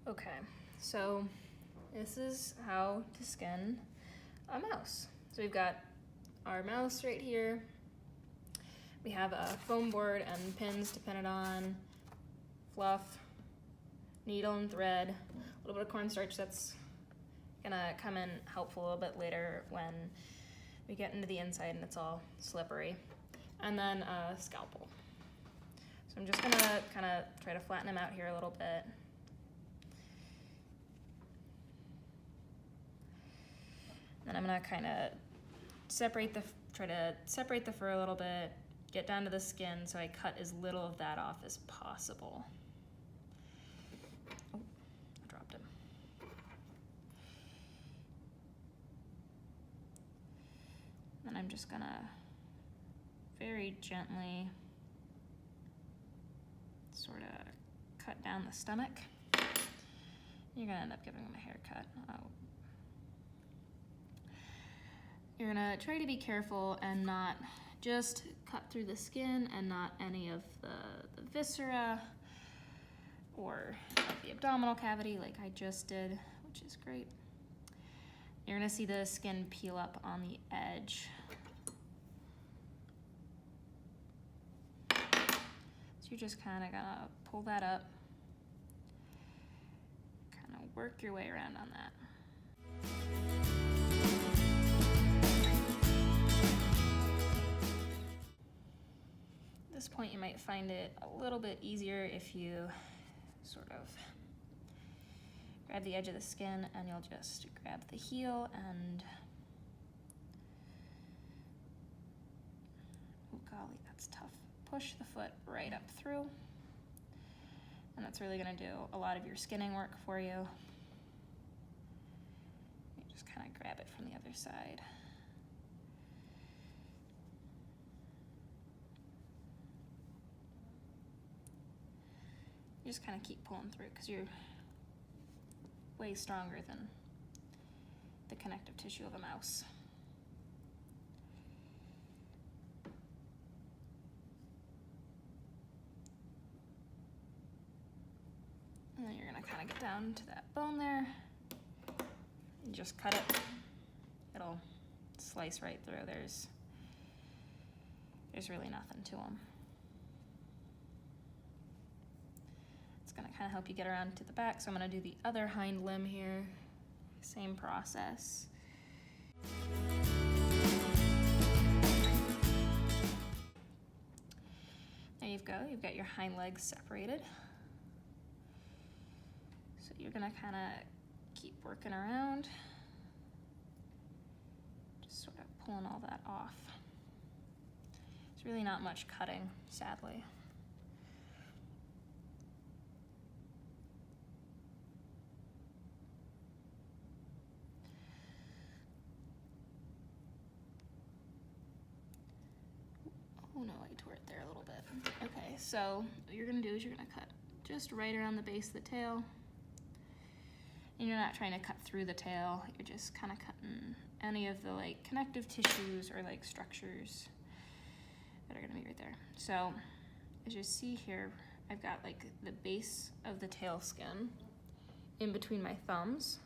Okay, so this is how to skin a mouse. So we've got our mouse right here. We have a foam board and pins to pin it on, fluff, needle and thread, a little bit of cornstarch that's gonna come in helpful a little bit later when we get into the inside and it's all slippery. And then a scalpel. So I'm just gonna kind of try to flatten them out here a little bit. Then I'm gonna kind of try to separate the fur a little bit, get down to the skin so I cut as little of that off as possible. Oh, I dropped him. Then I'm just gonna very gently sort of cut down the stomach. You're gonna end up giving him a haircut. You're gonna try to be careful and not just cut through the skin and not any of the viscera or the abdominal cavity like I just did, which is great. You're gonna see the skin peel up on the edge. So you're just kind of gonna pull that up, kind of work your way around on that. At this point, you might find it a little bit easier if you sort of grab the edge of the skin and you'll just grab the heel and, oh golly, that's tough. Push the foot right up through, and that's really gonna do a lot of your skinning work for you. You just kind of grab it from the other side. You just kind of keep pulling through because you're way stronger than the connective tissue of a mouse. And then you're gonna kind of get down to that bone there and just cut it. It'll slice right through. There's really nothing to them. Gonna kind of help you get around to the back. So I'm gonna do the other hind limb here. Same process. There you go, you've got your hind legs separated. So you're gonna kind of keep working around. Just sort of pulling all that off. There's really not much cutting, sadly. Oh no, I tore it there a little bit. Okay, so what you're gonna do is you're gonna cut just right around the base of the tail. And you're not trying to cut through the tail, you're just kind of cutting any of the like connective tissues or like structures that are gonna be right there. So as you see here, I've got like the base of the tail skin in between my thumbs.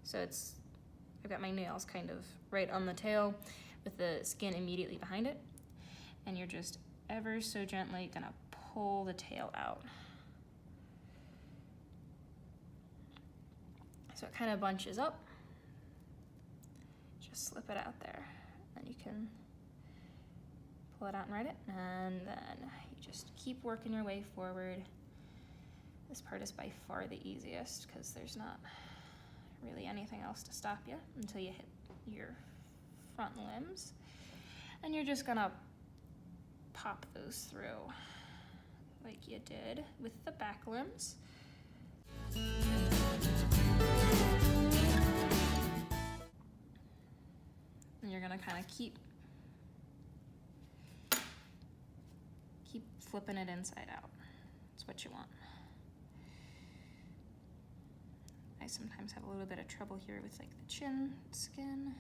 So I've got my nails kind of right on the tail with the skin immediately behind it. And you're just ever so gently gonna pull the tail out. So it kind of bunches up. Just slip it out there. Then you can pull it out and ride it. And then you just keep working your way forward. This part is by far the easiest because there's not really anything else to stop you until you hit your front limbs. And you're just gonna pop those through like you did with the back limbs. And you're gonna kind of keep flipping it inside out. That's what you want. I sometimes have a little bit of trouble here with like the chin skin.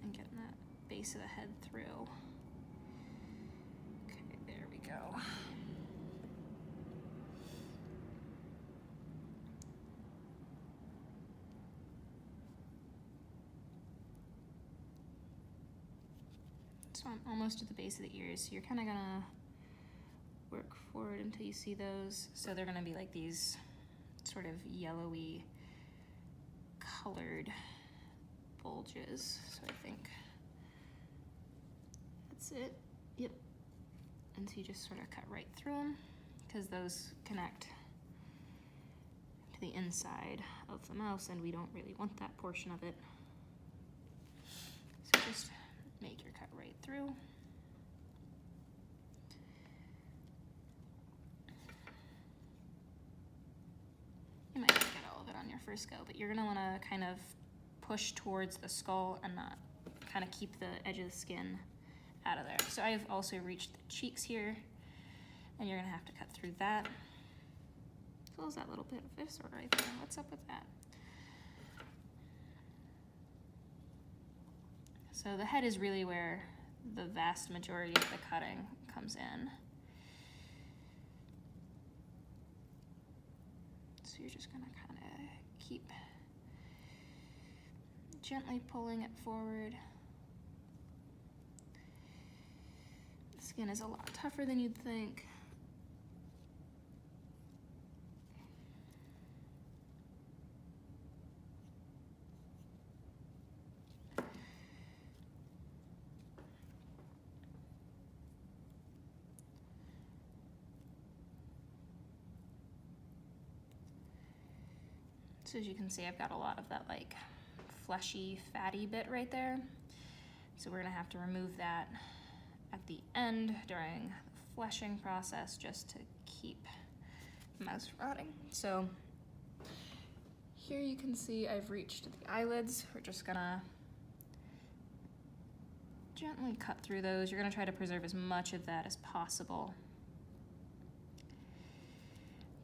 And getting that base of the head through. go. So I'm almost at the base of the ears. So you're kind of gonna work forward until you see those. So they're gonna be like these sort of yellowy colored bulges. So I think that's it. Yep. And so you just sort of cut right through them because those connect to the inside of the mouse and we don't really want that portion of it. So just make your cut right through. You might not get all of it on your first go, but you're gonna wanna kind of push towards the skull and not kind of keep the edge of the skin out of there. So I've also reached the cheeks here, and you're gonna have to cut through that. As well as that little bit of viscera right there. What's up with that? So the head is really where the vast majority of the cutting comes in. So you're just gonna kind of keep gently pulling it forward. The skin is a lot tougher than you'd think. So as you can see, I've got a lot of that like fleshy, fatty bit right there. So we're gonna have to remove that at the end during the fleshing process just to keep the mouse from rotting. So here you can see I've reached the eyelids. We're just gonna gently cut through those. You're gonna try to preserve as much of that as possible.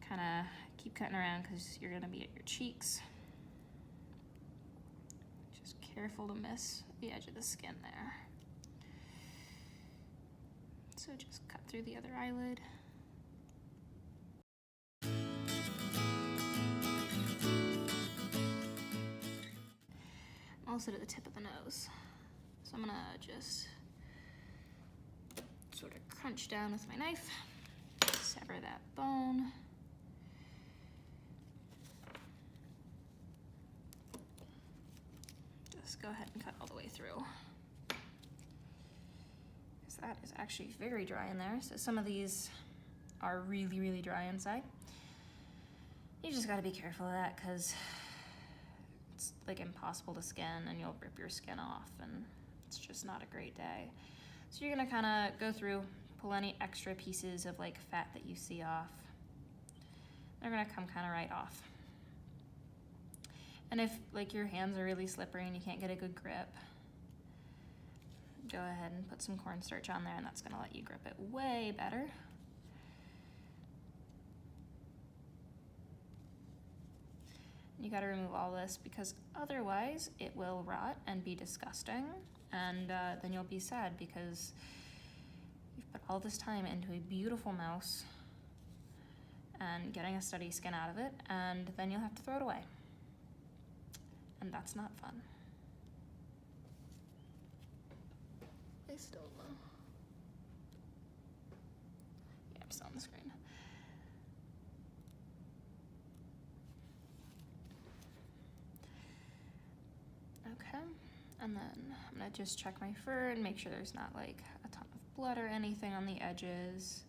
Kind of keep cutting around because you're gonna be at your cheeks. Just careful to miss the edge of the skin there. So just cut through the other eyelid. I'm also at the tip of the nose. So I'm gonna just sort of crunch down with my knife, sever that bone. Just go ahead and cut all the way through. Because that is actually very dry in there. So some of these are really, really dry inside. You just gotta be careful of that because it's like impossible to skin and you'll rip your skin off and it's just not a great day. So you're gonna kinda go through, pull any extra pieces of like fat that you see off. They're gonna come kinda right off. And if like your hands are really slippery and you can't get a good grip, go ahead and put some cornstarch on there and that's gonna let you grip it way better. You gotta remove all this because otherwise it will rot and be disgusting and then you'll be sad because you've put all this time into a beautiful mouse and getting a steady skin out of it and then you'll have to throw it away. And that's not fun. I still know. Yeah, I'm still on the screen. Okay, and then I'm gonna just check my fur and make sure there's not like a ton of blood or anything on the edges.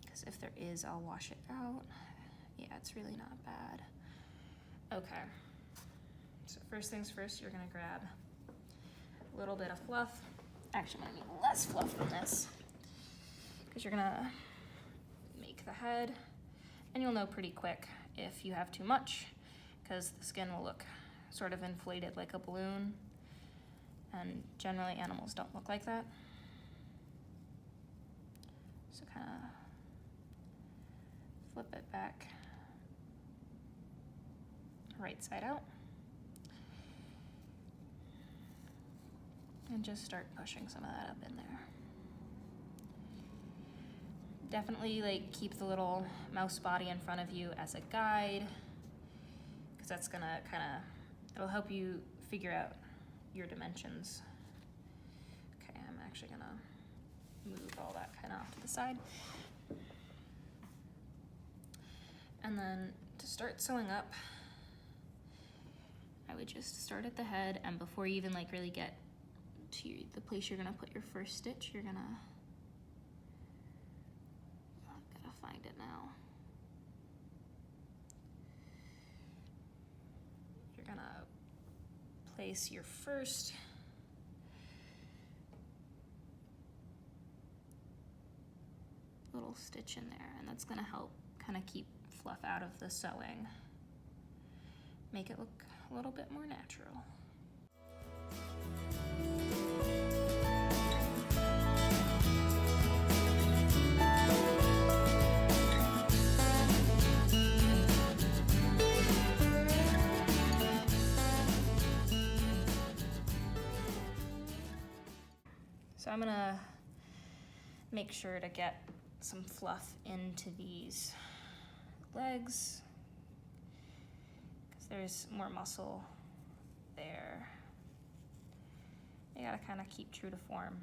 Because if there is, I'll wash it out. Yeah, it's really not bad. Okay, so first things first, you're gonna grab a little bit of fluff. Actually, I'm gonna need less fluff than this because you're gonna make the head and you'll know pretty quick if you have too much because the skin will look sort of inflated like a balloon and generally animals don't look like that. So kind of flip it back right side out and just start pushing some of that up in there. Definitely like keep the little mouse body in front of you as a guide, because that's gonna it'll help you figure out your dimensions. Okay, I'm actually gonna move all that kind of off to the side. And then to start sewing up, I would just start at the head, and before you even like really get to the place you're gonna put your first stitch, you're gonna, I've gotta find it now. You're gonna place your first little stitch in there, and that's gonna help kind of keep fluff out of the sewing. Make it look a little bit more natural. So I'm gonna make sure to get some fluff into these legs, because there's more muscle there. You gotta kind of keep true to form.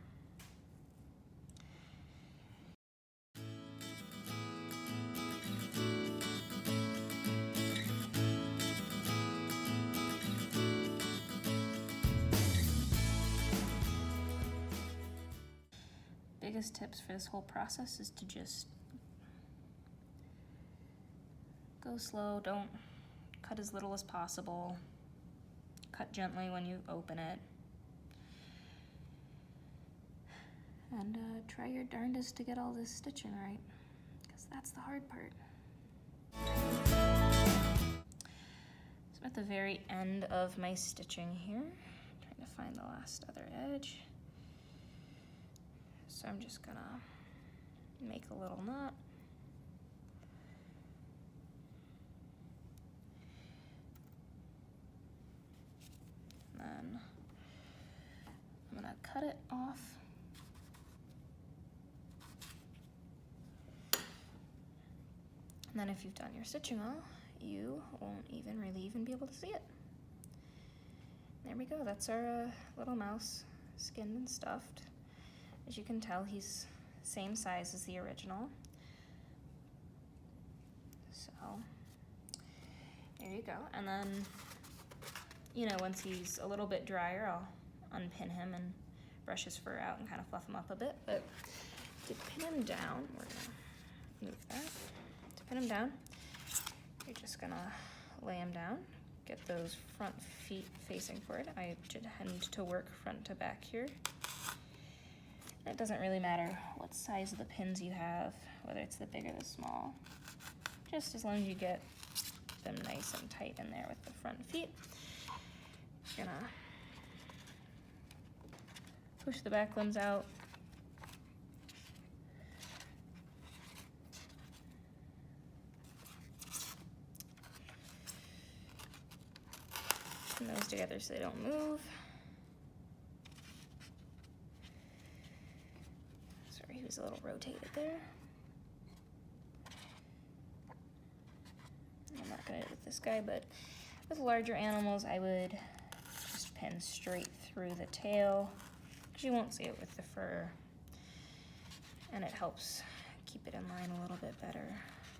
Biggest tips for this whole process is to just go slow. Don't cut as little as possible. Cut gently when you open it. And try your darndest to get all this stitching right, because that's the hard part. So I'm at the very end of my stitching here, trying to find the last other edge. So I'm just gonna make a little knot. And then I'm gonna cut it off. And then if you've done your stitching all, you won't even really be able to see it. There we go, that's our little mouse, skinned and stuffed. As you can tell, he's same size as the original. So, there you go. And then, you know, once he's a little bit drier, I'll unpin him and brush his fur out and kind of fluff him up a bit. But to pin him down, we're gonna move that. To pin him down, you're just gonna lay him down. Get those front feet facing forward. I tend to work front to back here. It doesn't really matter what size of the pins you have, whether it's the big or the small. Just as long as you get them nice and tight in there with the front feet. You're gonna push the back limbs out. Pin those together so they don't move. Sorry, he was a little rotated there. I'm not gonna do it with this guy, but with larger animals, I would just pin straight through the tail, because you won't see it with the fur, and it helps keep it in line a little bit better.